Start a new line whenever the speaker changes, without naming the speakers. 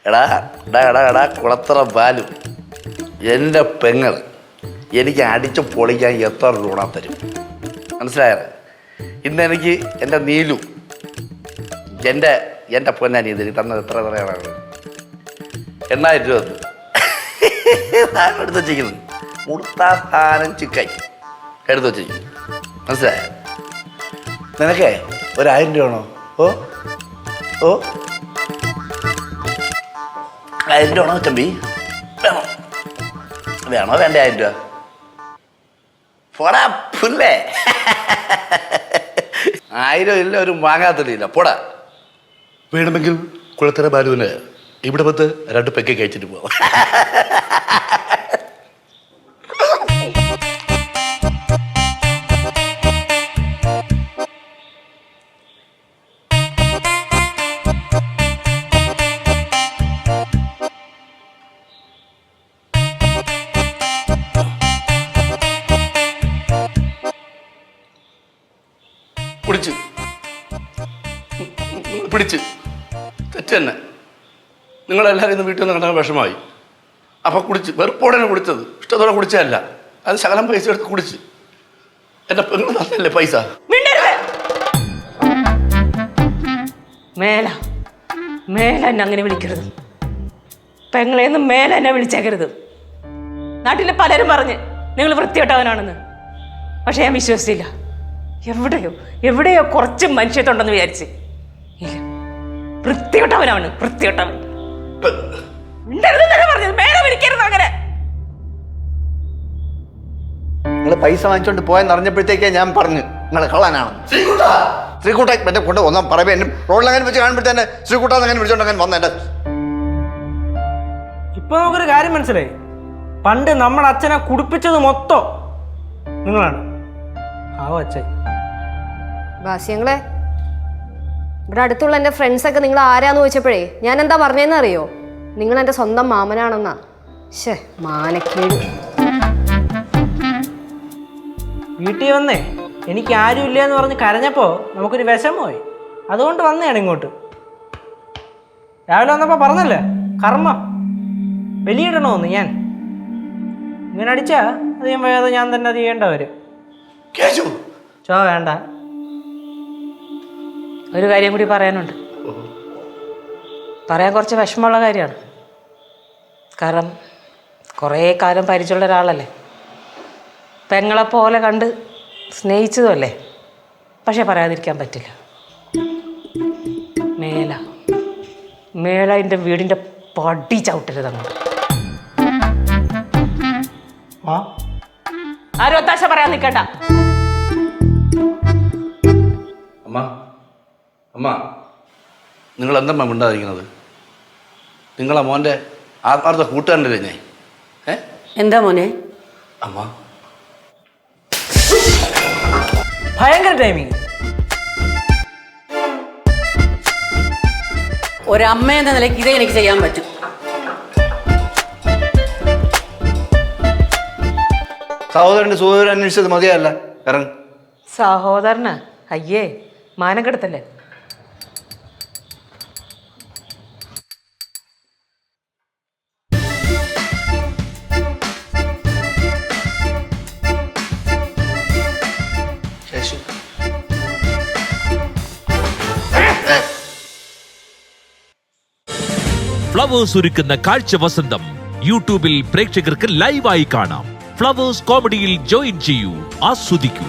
എടാ എടാ എടാ എടാ കുളത്തറ ബാലു, എൻ്റെ പെങ്ങൾ എനിക്ക് അടിച്ച് പൊളിക്കാൻ എത്ര രൂപ തരും? മനസ്സിലായത്? ഇന്ന് എനിക്ക് എൻ്റെ നീലു എൻ്റെ പൊന്നാനി ഇതിന് തന്നത് എത്ര പറയാനാണ്? 8,000 രൂപ എടുത്ത് വച്ചിരിക്കുന്നത്. മുർത്താസാനം ചിക്കൻ എടുത്ത് വച്ചിരിക്കുന്നു. മനസ്സിലായോ? നിനക്കേ 1,000 രൂപ ആണോ? ഓ ഓ 1,000 രൂപ ആണോ ചമ്പി? വേണോ വേണോ വേണ്ട? 1,000 രൂപ പോടാ പുല്ലേ. 1000 ഇല്ല, ഒരു വാങ്ങാത്തതില്ല. പോടാ. വേണമെങ്കിൽ കുളത്തറ ബാലുവിന് ഇവിടെ വന്ന് 2 പെഗ് കഴിച്ചിട്ട് പോവാം. പിടിച്ച് തെറ്റ് തന്നെ. നിങ്ങളെല്ലാവരും ഇന്ന് വീട്ടിൽ നിന്ന് കണ്ടാൽ വിഷമായി. അപ്പം കുടിച്ച് വെറുപ്പോടെ കുടിച്ചത്, ഇഷ്ടത്തോടെ കുടിച്ചതല്ല. അത് ശകലം പൈസ എടുത്ത് കുടിച്ച്. എൻ്റെ പെങ്ങൾ തന്നല്ലേ പൈസ.
മേല എന്നെ അങ്ങനെ വിളിക്കരുത്. പെങ്ങളെയൊന്നും മേല എന്നെ വിളിച്ചേക്കരുത്. നാട്ടിലെ പലരും പറഞ്ഞ് നിങ്ങൾ വൃത്തികെട്ടവനാണെന്ന്. പക്ഷെ ഞാൻ വിശ്വസിച്ചില്ല. എവിടെയോ കുറച്ച് മനുഷ്യത്തുണ്ടെന്ന് വിചാരിച്ച്. ഇല്ല, വൃത്തികെട്ടവനാണ്, വൃത്തികെട്ടവൻ. പറഞ്ഞത് മേലെ വിളിക്കരുത് അങ്ങനെ.
നിങ്ങൾ പൈസ വാങ്ങിച്ചോണ്ട് പോയെന്ന് അറിഞ്ഞപ്പോഴത്തേക്കേ ഞാൻ പറഞ്ഞു നിങ്ങൾ കള്ളനാണ്. ശ്രീകുട്ട മറ്റേ കൊണ്ട് ഒന്നാം പറയേ റോഡിലങ്ങനെ വെച്ച് കാണുമ്പോഴത്തന്നെ ശ്രീകുട്ടാന്ന് അങ്ങനെ വിളിച്ചോണ്ട് അങ്ങനെ വന്ന എൻ്റെ.
ഇപ്പൊ നമുക്കൊരു കാര്യം മനസ്സിലായി. പണ്ട് നമ്മുടെ അച്ഛനെ കുടിപ്പിച്ചത് മൊത്തം നിങ്ങളാണ്. അച്ഛൻ
ബാസ്യങ്ങളെ, ഇവിടെ അടുത്തുള്ള എൻ്റെ ഫ്രണ്ട്സൊക്കെ നിങ്ങൾ ആരാന്ന് ചോദിച്ചപ്പോഴേ ഞാൻ എന്താ പറഞ്ഞതെന്ന് അറിയോ? നിങ്ങൾ എൻ്റെ സ്വന്തം മാമനാണെന്നാ. ശേ, മാനക്കേട്.
വീട്ടിൽ വന്നേ എനിക്ക് ആരും ഇല്ല എന്ന് പറഞ്ഞ് കരഞ്ഞപ്പോ നമുക്കൊരു വിഷമമായി. അതുകൊണ്ട് വന്നതാണ് ഇങ്ങോട്ട്. രാവിലെ വന്നപ്പോ പറഞ്ഞല്ലേ കർമ്മം ബലിയിടണോന്ന്. ഞാൻ ഇങ്ങനെ അടിച്ചാ അധികം വേദന ഞാൻ തന്നെ അത് ചെയ്യേണ്ട വരും. ചോ വേണ്ട.
ഒരു കാര്യം കൂടി പറയാനുണ്ട്. പറയാൻ കുറച്ച് വിഷമമുള്ള കാര്യമാണ്. കാരണം കുറേ കാലം പരിചയമുള്ള ഒരാളല്ലേ, പെങ്ങളെപ്പോലെ കണ്ട് സ്നേഹിച്ചതുമല്ലേ. പക്ഷെ പറയാതിരിക്കാൻ പറ്റില്ല. മേല എൻ്റെ വീടിൻ്റെ പടി ചവിട്ടരുത് അങ്ങോട്ട്. ആരും ഒത്താശ പറയാൻ നിൽക്കണ്ട.
അമ്മ നിങ്ങൾ എന്തമ്മ മിണ്ടാതിരിക്കുന്നത്? നിങ്ങളെ മോൻ്റെ ആത്മാർത്ഥ കൂട്ടുകാരൻ്റെ ഞാൻ.
എന്താ മോനെ?
അമ്മ
ഭയങ്കര ടൈമിങ്.
ഒരമ്മ എന്ന നിലയ്ക്ക് ഇതേ എനിക്ക് ചെയ്യാൻ പറ്റും.
സഹോദരൻ്റെ സഹോദരൻ അന്വേഷിച്ചത് മതിയല്ല. ഇറങ്ങ്.
സഹോദരന് അയ്യേ, മാനം കെടുത്തല്ലേ.
ഫ്ലവേഴ്സ് ഒരുക്കുന്ന കാഴ്ച വസന്തം യൂട്യൂബിൽ പ്രേക്ഷകർക്ക് ലൈവായി കാണാം. ഫ്ലവേഴ്സ് കോമഡിയിൽ ജോയിൻ ചെയ്യൂ, ആസ്വദിക്കൂ.